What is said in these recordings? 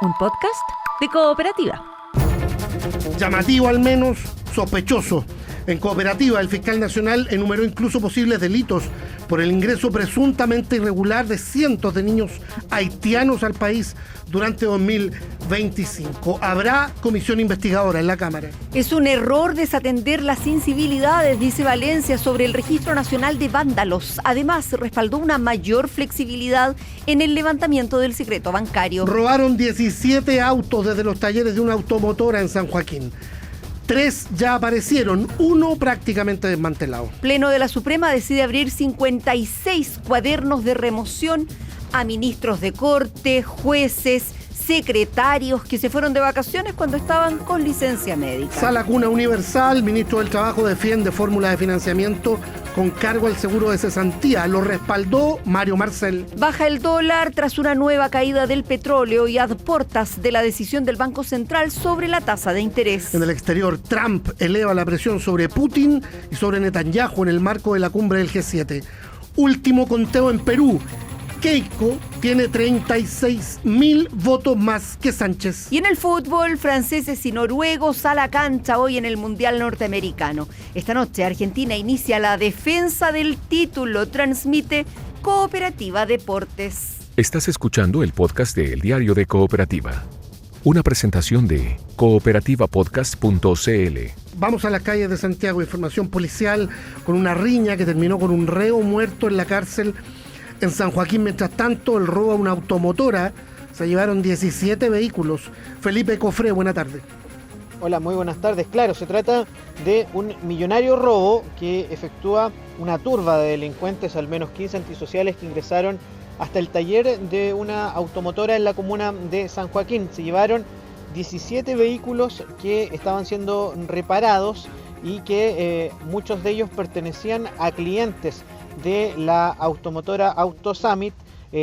un podcast de Cooperativa. Llamativo al menos, sospechoso. En Cooperativa, el fiscal nacional enumeró incluso posibles delitos por el ingreso presuntamente irregular de cientos de niños haitianos al país durante 2025. Habrá comisión investigadora en la Cámara. Es un error desatender las incivilidades, dice Valencia, sobre el Registro Nacional de Vándalos. Además, respaldó una mayor flexibilidad en el levantamiento del secreto bancario. Robaron 17 autos desde los talleres de una automotora en San Joaquín. 3 ya aparecieron, 1 prácticamente desmantelado. Pleno de la Suprema decide abrir 56 cuadernos de remoción a ministros de corte, jueces, secretarios que se fueron de vacaciones cuando estaban con licencia médica. Sala Cuna Universal, ministro del Trabajo defiende fórmula de financiamiento con cargo al seguro de cesantía. Lo respaldó Mario Marcel. Baja el dólar tras una nueva caída del petróleo y a portas de la decisión del Banco Central sobre la tasa de interés. En el exterior, Trump eleva la presión sobre Putin y sobre Netanyahu en el marco de la cumbre del G7. Último conteo en Perú. Keiko tiene 36.000 votos más que Sánchez. Y en el fútbol, franceses y noruegos a la cancha hoy en el Mundial Norteamericano. Esta noche Argentina inicia la defensa del título, transmite Cooperativa Deportes. Estás escuchando el podcast de El Diario de Cooperativa. Una presentación de cooperativapodcast.cl. Vamos a las calles de Santiago. Información policial con una riña que terminó con un reo muerto en la cárcel en San Joaquín. Mientras tanto, el robo a una automotora, se llevaron 17 vehículos. Felipe Cofré, buena tarde. Hola, muy buenas tardes. Claro, se trata de un millonario robo que efectúa una turba de delincuentes, al menos 15 antisociales que ingresaron hasta el taller de una automotora en la comuna de San Joaquín. Se llevaron 17 vehículos que estaban siendo reparados y que muchos de ellos pertenecían a clientes de la automotora AutoSummit,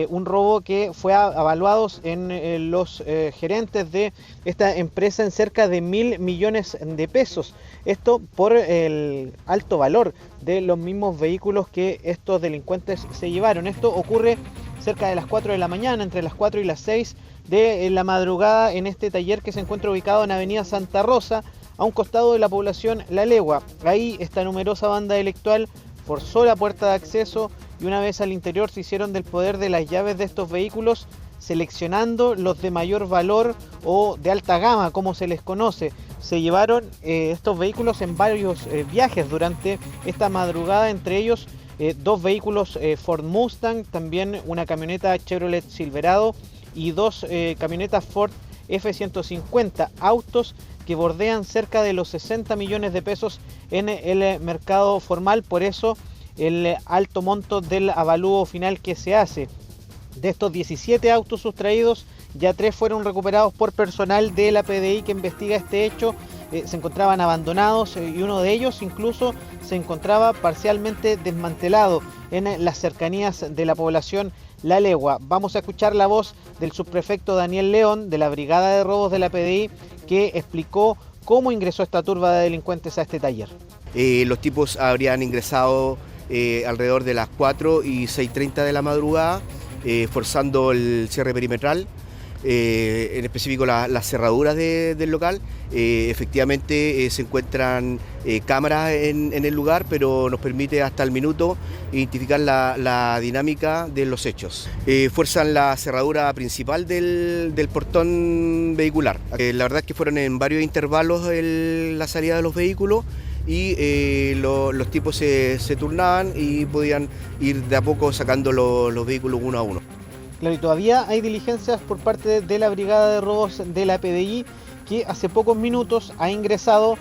un robo que fue evaluado en los gerentes de esta empresa en cerca de 1.000 millones de pesos. Esto por el alto valor de los mismos vehículos que estos delincuentes se llevaron. Esto ocurre cerca de las 4 de la mañana, entre las 4 y las 6 de la madrugada, en este taller que se encuentra ubicado en Avenida Santa Rosa, a un costado de la población La Legua. Ahí esta numerosa banda delictual forzó la puerta de acceso y una vez al interior se hicieron del poder de las llaves de estos vehículos, seleccionando los de mayor valor o de alta gama, como se les conoce. Se llevaron estos vehículos en varios viajes durante esta madrugada, entre ellos 2 vehículos Ford Mustang, también una camioneta Chevrolet Silverado y 2 camionetas Ford F-150, autos que bordean cerca de los 60 millones de pesos en el mercado formal. Por eso el alto monto del avalúo final que se hace. De estos 17 autos sustraídos, ya 3 fueron recuperados por personal de la PDI que investiga este hecho. Se encontraban abandonados y uno de ellos incluso se encontraba parcialmente desmantelado en las cercanías de la población La Legua. Vamos a escuchar la voz del subprefecto Daniel León de la Brigada de Robos de la PDI, que explicó cómo ingresó esta turba de delincuentes a este taller. Los tipos habrían ingresado alrededor de las 4 y 6:30 de la madrugada, forzando el cierre perimetral, en específico las cerraduras del local. Efectivamente se encuentran cámaras en el lugar, pero nos permite hasta el minuto identificar la dinámica de los hechos. Fuerzan la cerradura principal del portón vehicular. La verdad es que fueron en varios intervalos la salida de los vehículos y los tipos se turnaban y podían ir de a poco sacando los vehículos uno a uno. Claro, y todavía hay diligencias por parte de la Brigada de Robos de la PDI, que hace pocos minutos ha ingresado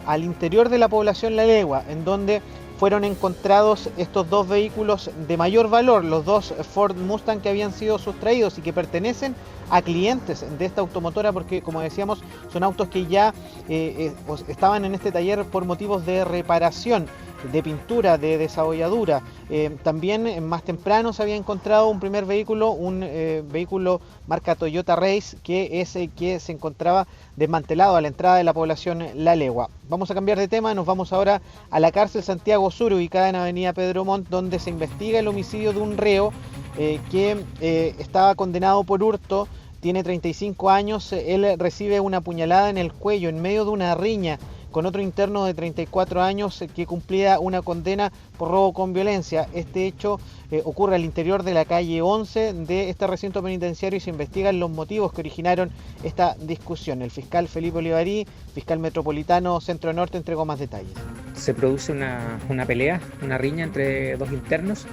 al interior de la población La Legua, en donde fueron encontrados estos 2 vehículos de mayor valor, los 2 Ford Mustang que habían sido sustraídos y que pertenecen a clientes de esta automotora, porque como decíamos son autos que ya estaban en este taller por motivos de reparación, de pintura, de desabolladura. También más temprano se había encontrado un primer vehículo, un vehículo marca Toyota Race, que es el que se encontraba desmantelado a la entrada de la población La Legua. Vamos a cambiar de tema, nos vamos ahora a la cárcel Santiago Sur, ubicada en Avenida Pedro Montt, donde se investiga el homicidio de un reo que estaba condenado por hurto tiene 35 años, él recibe una puñalada en el cuello en medio de una riña con otro interno de 34 años que cumplía una condena por robo con violencia. Este hecho ocurre al interior de la calle 11 de este recinto penitenciario y se investigan los motivos que originaron esta discusión. El fiscal Felipe Olivarí, fiscal metropolitano Centro Norte, entregó más detalles. Se produce una pelea, una riña entre dos internos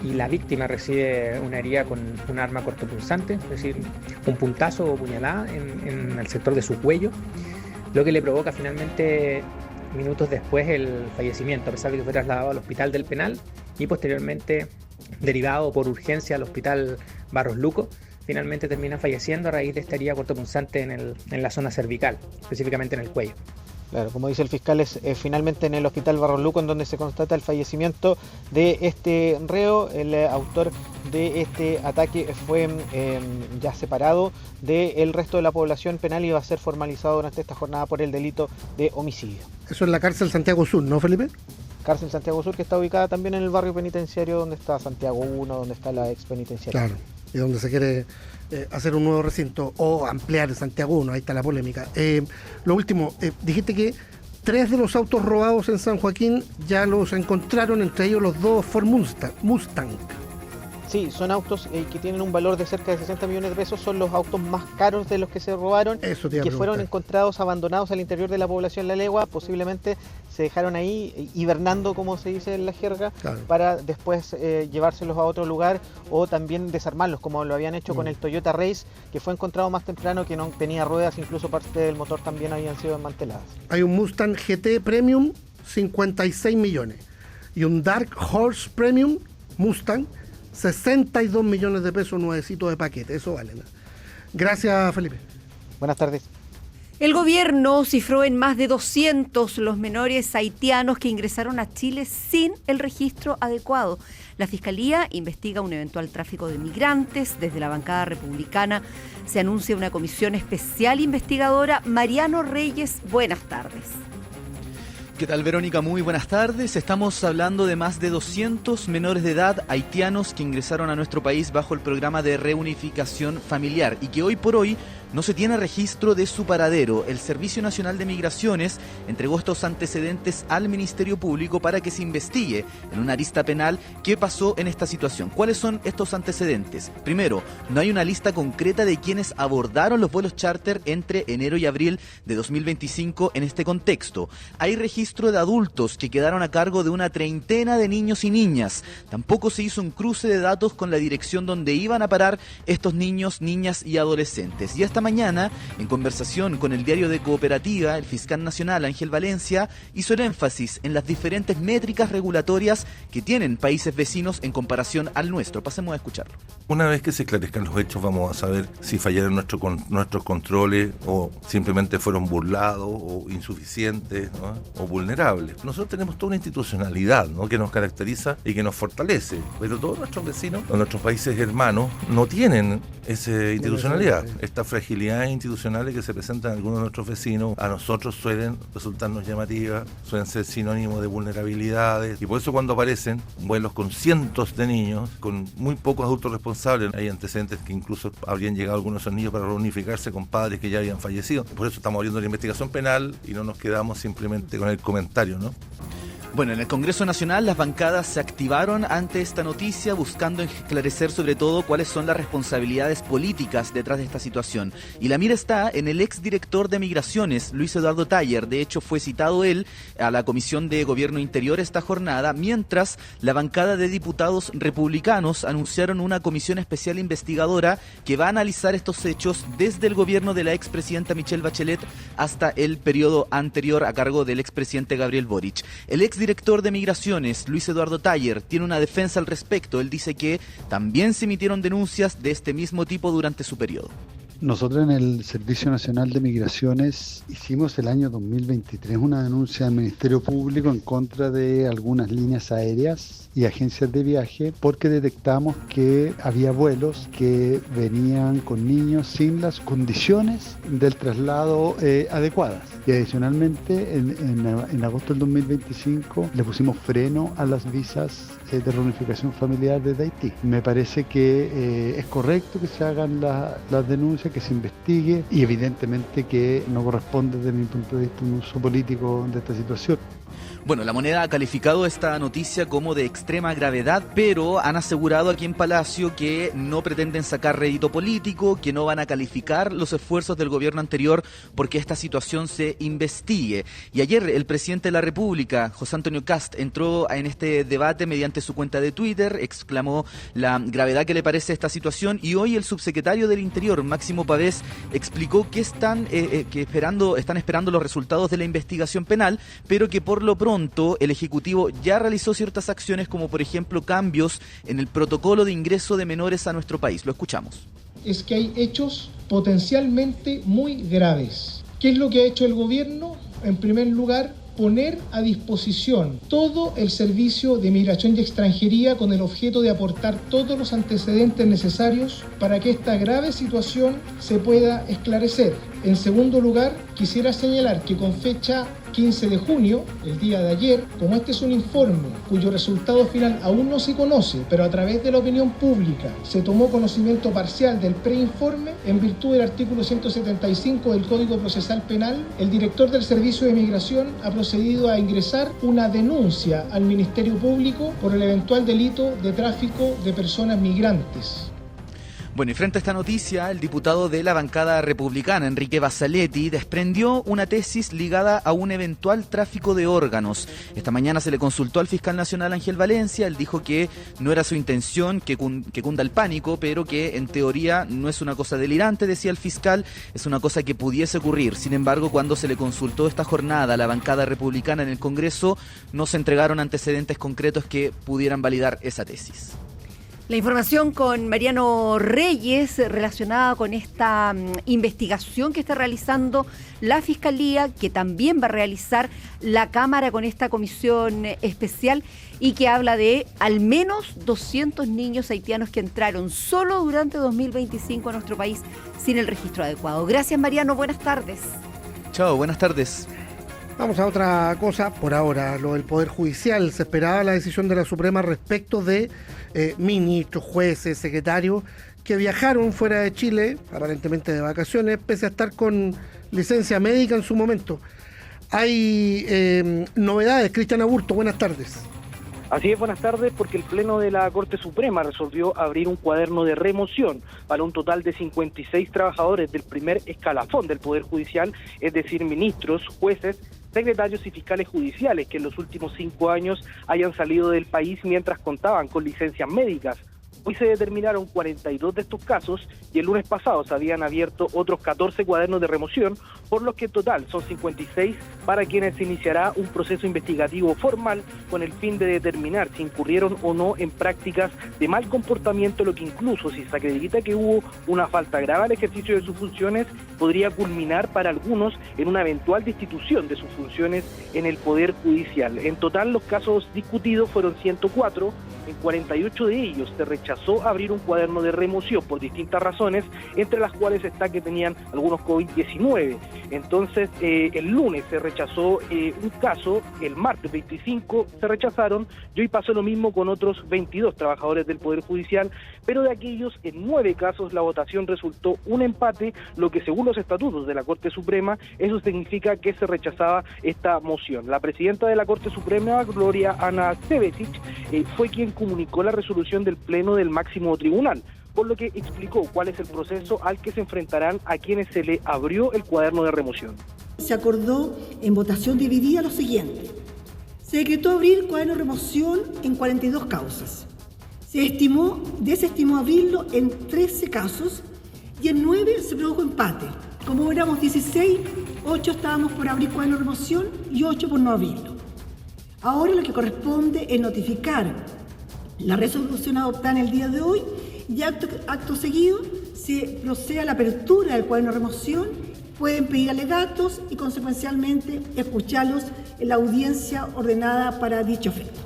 y la víctima recibe una herida con un arma cortopunzante, es decir, un puntazo o puñalada en el sector de su cuello, lo que le provoca finalmente minutos después el fallecimiento, a pesar de que fue trasladado al hospital del Penal y posteriormente derivado por urgencia al hospital Barros Luco. Finalmente termina falleciendo a raíz de esta herida cortopunzante en la zona cervical, específicamente en el cuello. Claro, como dice el fiscal, es finalmente en el hospital Barros Luco en donde se constata el fallecimiento de este reo. El autor de este ataque fue ya separado del resto de la población penal y va a ser formalizado durante esta jornada por el delito de homicidio. Eso es la cárcel Santiago Sur, ¿no, Felipe? Cárcel Santiago Sur, que está ubicada también en el barrio penitenciario donde está Santiago 1, donde está la ex penitenciaria. Claro, y donde se quiere hacer un nuevo recinto o ampliar el Santiago 1, ahí está la polémica. Lo último, dijiste que 3 de los autos robados en San Joaquín ya los encontraron, entre ellos los 2 Ford Mustang. Sí, son autos que tienen un valor de cerca de 60 millones de pesos, son los autos más caros de los que se robaron, que fueron encontrados abandonados al interior de la población La Legua. Posiblemente se dejaron ahí hibernando, como se dice en la jerga, claro, para después llevárselos a otro lugar o también desarmarlos, como lo habían hecho con el Toyota Race, que fue encontrado más temprano, que no tenía ruedas, incluso parte del motor también habían sido desmanteladas. Hay un Mustang GT Premium, 56 millones, y un Dark Horse Premium Mustang, 62 millones de pesos, nuevecito de paquete. Eso vale, ¿no? Gracias, Felipe. Buenas tardes. El gobierno cifró en más de 200 los menores haitianos que ingresaron a Chile sin el registro adecuado. La Fiscalía investiga un eventual tráfico de migrantes. Desde la bancada republicana se anuncia una comisión especial investigadora. Mariano Reyes, buenas tardes. ¿Qué tal, Verónica? Muy buenas tardes. Estamos hablando de más de 200 menores de edad haitianos que ingresaron a nuestro país bajo el programa de reunificación familiar y que hoy por hoy no se tiene registro de su paradero. El Servicio Nacional de Migraciones entregó estos antecedentes al Ministerio Público para que se investigue en una arista penal qué pasó en esta situación. ¿Cuáles son estos antecedentes? Primero, no hay una lista concreta de quienes abordaron los vuelos charter entre enero y abril de 2025 en este contexto. Hay registro de adultos que quedaron a cargo de una treintena de niños y niñas. Tampoco se hizo un cruce de datos con la dirección donde iban a parar estos niños, niñas y adolescentes. Y esta mañana, en conversación con el diario de Cooperativa, el fiscal nacional Ángel Valencia hizo el énfasis en las diferentes métricas regulatorias que tienen países vecinos en comparación al nuestro. Pasemos a escucharlo. Una vez que se esclarezcan los hechos, vamos a saber si fallaron nuestros controles o simplemente fueron burlados o insuficientes, ¿no? O vulnerables. Nosotros tenemos toda una institucionalidad, ¿no? Que nos caracteriza y que nos fortalece, pero todos nuestros vecinos o nuestros países hermanos no tienen esa institucionalidad. Esta fragilidades institucionales que se presentan en algunos de nuestros vecinos a nosotros suelen resultarnos llamativas, suelen ser sinónimos de vulnerabilidades, y por eso cuando aparecen vuelos con cientos de niños, con muy pocos adultos responsables, hay antecedentes que incluso habrían llegado algunos de esos niños para reunificarse con padres que ya habían fallecido. Por eso estamos abriendo la investigación penal y no nos quedamos simplemente con el comentario, ¿no? Bueno, en el Congreso Nacional las bancadas se activaron ante esta noticia buscando esclarecer sobre todo cuáles son las responsabilidades políticas detrás de esta situación. Y la mira está en el exdirector de Migraciones, Luis Eduardo Taller. De hecho, fue citado él a la Comisión de Gobierno Interior esta jornada, mientras la bancada de diputados republicanos anunciaron una comisión especial investigadora que va a analizar estos hechos desde el gobierno de la expresidenta Michelle Bachelet hasta el periodo anterior a cargo del expresidente Gabriel Boric. El exdirector de Migraciones, Luis Eduardo Taller, tiene una defensa al respecto. Él dice que también se emitieron denuncias de este mismo tipo durante su periodo. Nosotros en el Servicio Nacional de Migraciones hicimos el año 2023 una denuncia al Ministerio Público en contra de algunas líneas aéreas y agencias de viaje porque detectamos que había vuelos que venían con niños sin las condiciones del traslado adecuadas. Y adicionalmente en agosto del 2025 le pusimos freno a las visas de reunificación familiar desde Haití. Me parece que es correcto que se hagan las denuncias, que se investigue y evidentemente que no corresponde desde mi punto de vista un uso político de esta situación. Bueno, La Moneda ha calificado esta noticia como de extrema gravedad, pero han asegurado aquí en Palacio que no pretenden sacar rédito político, que no van a calificar los esfuerzos del gobierno anterior porque esta situación se investigue. Y ayer el presidente de la República, José Antonio Kast, entró en este debate mediante su cuenta de Twitter, exclamó la gravedad que le parece esta situación, y hoy el subsecretario del Interior, Máximo Pavés, explicó que están esperando los resultados de la investigación penal, pero que por lo pronto el Ejecutivo ya realizó ciertas acciones, como por ejemplo cambios en el protocolo de ingreso de menores a nuestro país. Lo escuchamos. Es que hay hechos potencialmente muy graves. ¿Qué es lo que ha hecho el gobierno? En primer lugar, poner a disposición todo el servicio de migración y extranjería con el objeto de aportar todos los antecedentes necesarios para que esta grave situación se pueda esclarecer. En segundo lugar, quisiera señalar que con fecha 15 de junio, el día de ayer, como este es un informe cuyo resultado final aún no se conoce, pero a través de la opinión pública se tomó conocimiento parcial del preinforme, en virtud del artículo 175 del Código Procesal Penal, el director del Servicio de Migración ha procedido a ingresar una denuncia al Ministerio Público por el eventual delito de tráfico de personas migrantes. Bueno, y frente a esta noticia, el diputado de la bancada republicana, Enrique Basaletti, desprendió una tesis ligada a un eventual tráfico de órganos. Esta mañana se le consultó al fiscal nacional Ángel Valencia. Él dijo que no era su intención que cunda el pánico, pero que en teoría no es una cosa delirante, decía el fiscal, es una cosa que pudiese ocurrir. Sin embargo, cuando se le consultó esta jornada a la bancada republicana en el Congreso, no se entregaron antecedentes concretos que pudieran validar esa tesis. La información con Mariano Reyes relacionada con esta investigación que está realizando la Fiscalía, que también va a realizar la Cámara con esta comisión especial y que habla de al menos 200 niños haitianos que entraron solo durante 2025 a nuestro país sin el registro adecuado. Gracias, Mariano. Buenas tardes. Chao, buenas tardes. Vamos a otra cosa por ahora, lo del Poder Judicial. Se esperaba la decisión de la Suprema respecto de ministros, jueces, secretarios que viajaron fuera de Chile, aparentemente de vacaciones, pese a estar con licencia médica en su momento. Hay novedades. Cristian Aburto, buenas tardes. Así es, buenas tardes, porque el Pleno de la Corte Suprema resolvió abrir un cuaderno de remoción para un total de 56 trabajadores del primer escalafón del Poder Judicial, es decir, ministros, jueces, secretarios y fiscales judiciales que en los últimos 5 años hayan salido del país mientras contaban con licencias médicas. Hoy se determinaron 42 de estos casos y el lunes pasado se habían abierto otros 14 cuadernos de remoción, por lo que en total son 56 para quienes se iniciará un proceso investigativo formal con el fin de determinar si incurrieron o no en prácticas de mal comportamiento, lo que incluso si se acredita que hubo una falta grave al ejercicio de sus funciones, podría culminar para algunos en una eventual destitución de sus funciones en el Poder Judicial. En total los casos discutidos fueron 104, en 48 de ellos se rechazó abrir un cuaderno de remoción por distintas razones, entre las cuales está que tenían algunos COVID-19. Entonces, el lunes se rechazó un caso, el martes 25 se rechazaron, y hoy pasó lo mismo con otros 22 trabajadores del Poder Judicial, pero de aquellos, en 9 casos la votación resultó un empate, lo que según los estatutos de la Corte Suprema, eso significa que se rechazaba esta moción. La presidenta de la Corte Suprema, Gloria Ana Cevesic, fue quien comunicó la resolución del Pleno del máximo tribunal, por lo que explicó cuál es el proceso al que se enfrentarán a quienes se le abrió el cuaderno de remoción. Se acordó en votación dividida lo siguiente: se decretó abrir cuaderno de remoción en 42 causas, se desestimó abrirlo en 13 casos y en 9 se produjo empate. Como éramos 16, 8 estábamos por abrir cuaderno de remoción y 8 por no abrirlo. Ahora lo que corresponde es notificar la resolución adoptada en el día de hoy y acto seguido se procede a la apertura del cuaderno de remoción. Pueden pedir alegatos y consecuencialmente escucharlos en la audiencia ordenada para dicho efecto.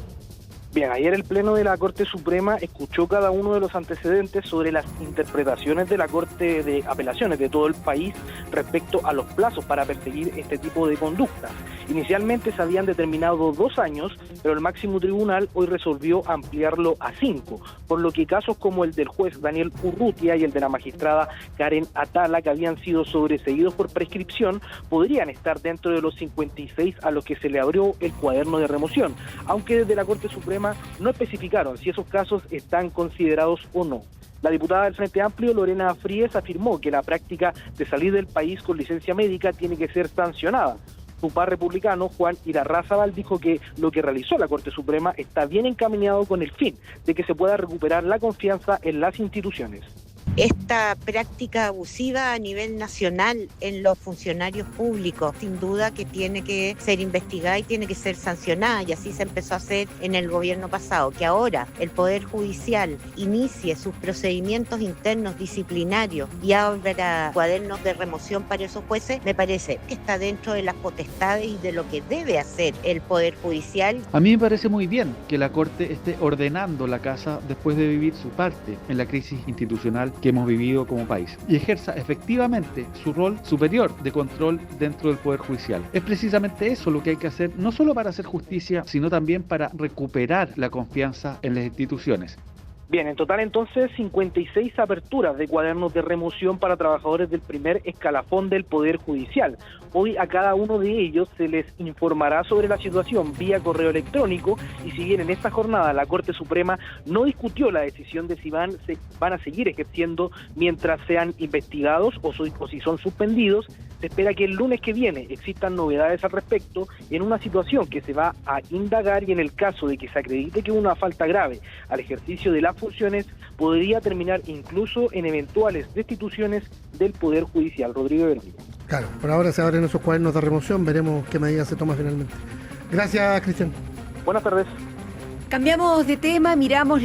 Bien, ayer el Pleno de la Corte Suprema escuchó cada uno de los antecedentes sobre las interpretaciones de la Corte de Apelaciones de todo el país respecto a los plazos para perseguir este tipo de conductas. Inicialmente se habían determinado 2 años, pero el máximo tribunal hoy resolvió ampliarlo a 5, por lo que casos como el del juez Daniel Urrutia y el de la magistrada Karen Atala, que habían sido sobreseídos por prescripción, podrían estar dentro de los 56 a los que se le abrió el cuaderno de remoción, aunque desde la Corte Suprema no especificaron si esos casos están considerados o no. La diputada del Frente Amplio, Lorena Fríes, afirmó que la práctica de salir del país con licencia médica tiene que ser sancionada. Su par republicano, Juan Irarrázaval, dijo que lo que realizó la Corte Suprema está bien encaminado con el fin de que se pueda recuperar la confianza en las instituciones. Esta práctica abusiva a nivel nacional en los funcionarios públicos, sin duda que tiene que ser investigada y tiene que ser sancionada, y así se empezó a hacer en el gobierno pasado. Que ahora el Poder Judicial inicie sus procedimientos internos disciplinarios y abra cuadernos de remoción para esos jueces, me parece que está dentro de las potestades y de lo que debe hacer el Poder Judicial. A mí me parece muy bien que la Corte esté ordenando la casa después de vivir su parte en la crisis institucional que hemos vivido como país y ejerza efectivamente su rol superior de control dentro del Poder Judicial. Es precisamente eso lo que hay que hacer, no solo para hacer justicia, sino también para recuperar la confianza en las instituciones. Bien, en total entonces 56 aperturas de cuadernos de remoción para trabajadores del primer escalafón del Poder Judicial. Hoy a cada uno de ellos se les informará sobre la situación vía correo electrónico, y si bien en esta jornada la Corte Suprema no discutió la decisión de si van a seguir ejerciendo mientras sean investigados o si son suspendidos, se espera que el lunes que viene existan novedades al respecto en una situación que se va a indagar, y en el caso de que se acredite que una falta grave al ejercicio de las funciones podría terminar incluso en eventuales destituciones del Poder Judicial. Rodrigo Verónica. Claro, por ahora se abren esos cuadernos de remoción, veremos qué medidas se toman finalmente. Gracias, Cristian. Buenas tardes. Cambiamos de tema, miramos